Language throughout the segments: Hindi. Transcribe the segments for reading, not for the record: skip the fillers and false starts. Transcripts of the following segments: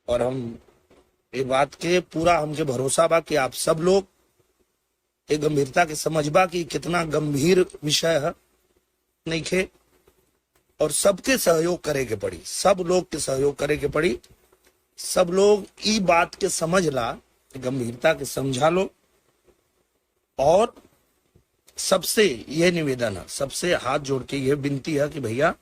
और हम ये बात के पूरा हमके भरोसा बा कि आप सब लोग ये गंभीरता के समझबा कि कितना गंभीर विषय है नहीं खे, और सबके सहयोग करे के पड़ी, सब लोग के सहयोग करे के पड़ी। सब लोग ई बात के समझ ला, गंभीरता के समझा लो। और सबसे यह निवेदन है, सबसे हाथ जोड़ के यह विनती है कि भैया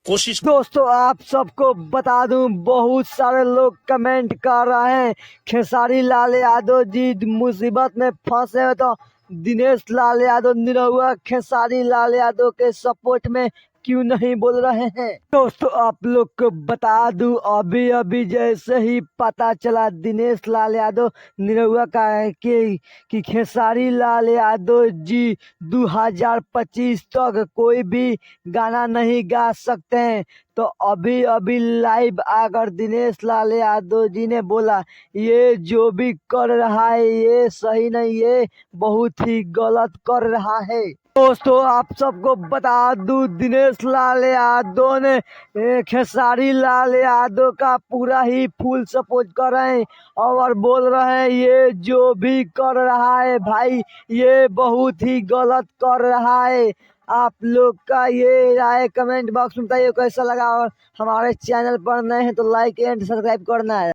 कोशिश। दोस्तों आप सबको बता दूं, बहुत सारे लोग कमेंट कर रहे हैं खेसारी लाल यादव जी मुसीबत में फंसे हो तो दिनेश लाल यादव निरहुआ खेसारी लाल यादव के सपोर्ट में क्यों नहीं बोल रहे हैं। दोस्तों आप लोग को बता दूं, अभी अभी जैसे ही पता चला दिनेश लाल यादव निरहुआ का है कि खेसारी लाल यादव जी 2025 तक कोई भी गाना नहीं गा सकते हैं, तो अभी अभी लाइव आकर दिनेश लाल यादव जी ने बोला ये जो भी कर रहा है ये सही नहीं, ये बहुत ही गलत कर रहा है। दोस्तों आप सबको बता दूं, दिनेश लाल यादव ने खेसारी लाल यादव का पूरा ही फुल सपोर्ट कर रहे हैं और बोल रहे हैं ये जो भी कर रहा है भाई ये बहुत ही गलत कर रहा है। आप लोग का ये राय कमेंट बॉक्स में बताइए कैसा लगा, और हमारे चैनल पर नए हैं तो लाइक एंड सब्सक्राइब करना है।